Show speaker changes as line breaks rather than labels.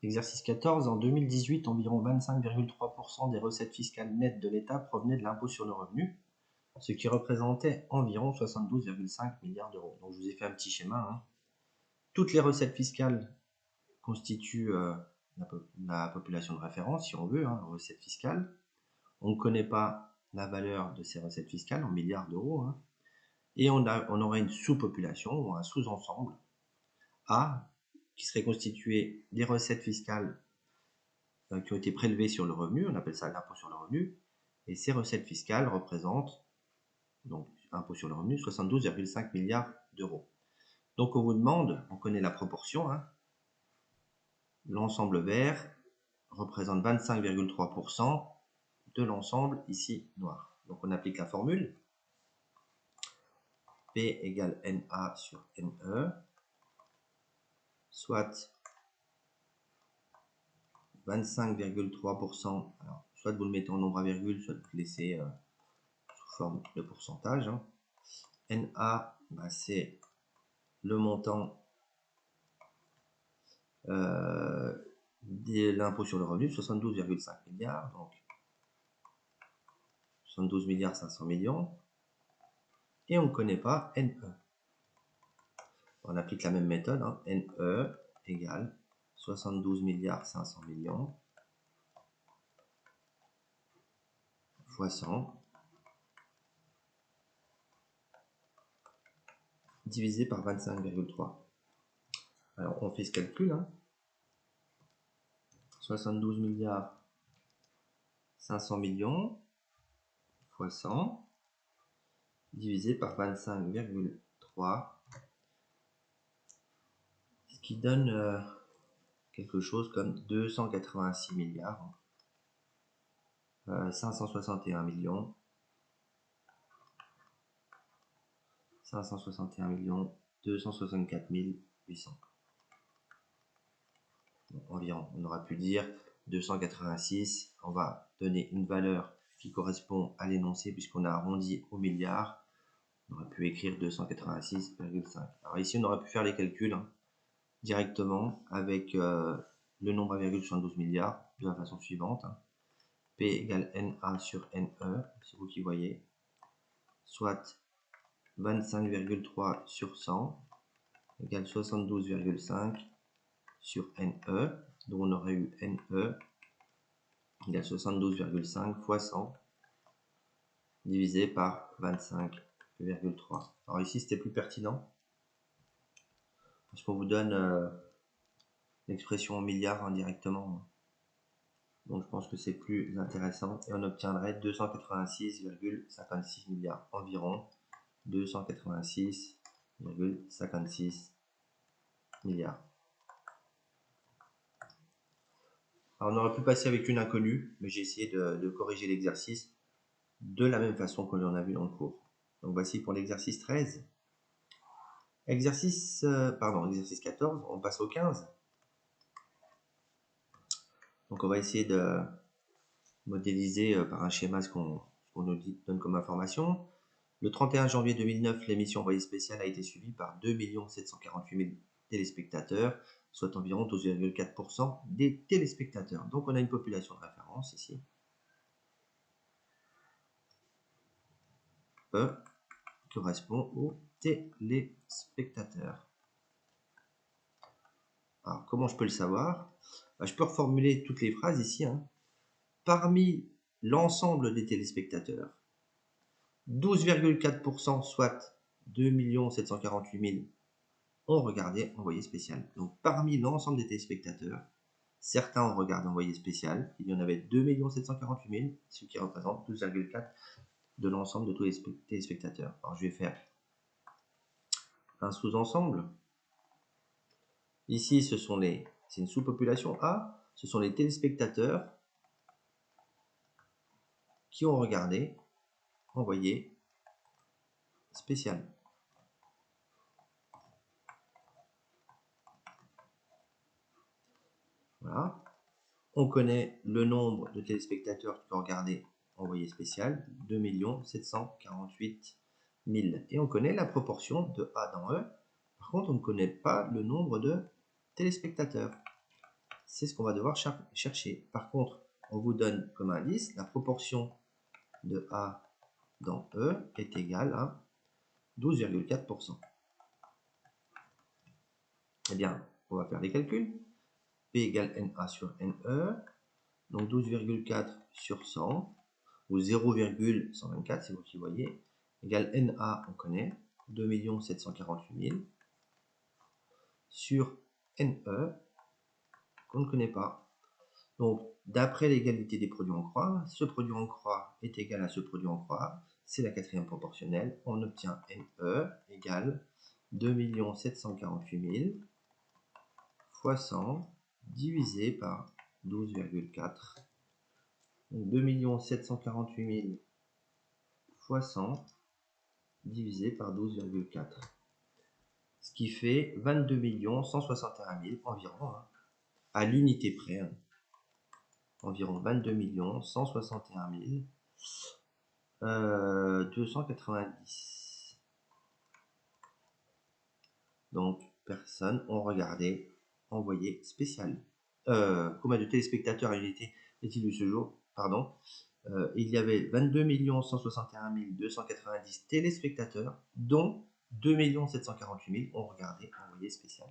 Exercice 14, en 2018, environ 25,3% des recettes fiscales nettes de l'État provenaient de l'impôt sur le revenu, ce qui représentait environ 72,5 milliards d'euros. Donc je vous ai fait un petit schéma. Toutes les recettes fiscales constituent la population de référence, si on veut, recettes fiscales. On ne connaît pas la valeur de ces recettes fiscales en milliards d'euros. Et on aurait une sous-population ou un sous-ensemble A, qui serait constitué des recettes fiscales qui ont été prélevées sur le revenu, on appelle ça l'impôt sur le revenu, et ces recettes fiscales représentent, donc impôt sur le revenu, 72,5 milliards d'euros. Donc on vous demande, on connaît la proportion, l'ensemble vert représente 25,3% de l'ensemble ici noir. Donc on applique la formule, P égale NA sur NE, soit 25,3%, alors soit vous le mettez en nombre à virgule, soit vous le laissez sous forme de pourcentage. NA, c'est le montant de l'impôt sur le revenu, 72,5 milliards, donc 72 milliards 500 millions, et on ne connaît pas NE. On applique la même méthode, NE égale 72 milliards 500 millions fois 100 divisé par 25,3. Alors on fait ce calcul, 72 milliards 500 millions fois 100 divisé par 25,3, ce qui donne quelque chose comme 286 milliards 561 millions 264 800. Donc, environ, on aura pu dire 286, on va donner une valeur qui correspond à l'énoncé puisqu'on a arrondi au milliard, on aurait pu écrire 286,5. Alors ici on aurait pu faire les calculs directement avec le nombre à virgule 72 milliards de la façon suivante. P égale NA sur NE, c'est vous qui voyez, soit 25,3 sur 100 égale 72,5 sur NE, donc on aurait eu NE égale 72,5 fois 100 divisé par 25,3. Alors ici c'était plus pertinent parce qu'on vous donne l'expression en milliards indirectement. Donc je pense que c'est plus intéressant et on obtiendrait 286,56 milliards environ. 286,56 milliards. Alors on aurait pu passer avec une inconnue, mais j'ai essayé de corriger l'exercice de la même façon que l'on a vu dans le cours. Donc voici pour l'exercice 13. Exercice 14, on passe au 15. Donc on va essayer de modéliser par un schéma ce qu'on nous donne comme information. Le 31 janvier 2009, l'émission Envoyé spécial a été suivie par 2 748 000 téléspectateurs, soit environ 12,4% des téléspectateurs. Donc on a une population de référence ici. E correspond aux téléspectateurs. Alors comment je peux le savoir? Je peux reformuler toutes les phrases ici. Parmi l'ensemble des téléspectateurs, 12,4%, soit 2 748 000, ont regardé Envoyé spécial. Donc parmi l'ensemble des téléspectateurs, certains ont regardé Envoyé spécial. Il y en avait 2 748 000, ce qui représente 12,4% de l'ensemble de tous les téléspectateurs. Alors je vais faire un sous-ensemble. Ici, c'est une sous-population A. Ce sont les téléspectateurs qui ont regardé Envoyé spécial. Voilà. On connaît le nombre de téléspectateurs qui ont regardé Envoyé spécial, 2 748 000. Et on connaît la proportion de A dans E. Par contre, on ne connaît pas le nombre de téléspectateurs. c'est ce qu'on va devoir chercher. Par contre, on vous donne comme indice la proportion de A dans E est égale à 12,4%. Eh bien, on va faire les calculs. P égale NA sur NE. Donc 12,4 sur 100, ou 0,124 si vous qui voyez, égale NA, on connaît, 2 748 000, sur NE, qu'on ne connaît pas. Donc, d'après l'égalité des produits en croix, ce produit en croix est égal à ce produit en croix, c'est la quatrième proportionnelle, on obtient NE égale 2 748 000 fois 100 divisé par 12,4. Donc 2 748 000 fois 100 divisé par 12,4. Ce qui fait 22 161 000 environ, hein, à l'unité près. Hein. Environ 22 161 290. Donc, personnes ont regardé, envoyé spécial. Combien de téléspectateurs à l'unité est-il eu ce jour? Pardon. Il y avait 22 161 290 téléspectateurs, dont 2 748 000 ont regardé, envoyé spécial.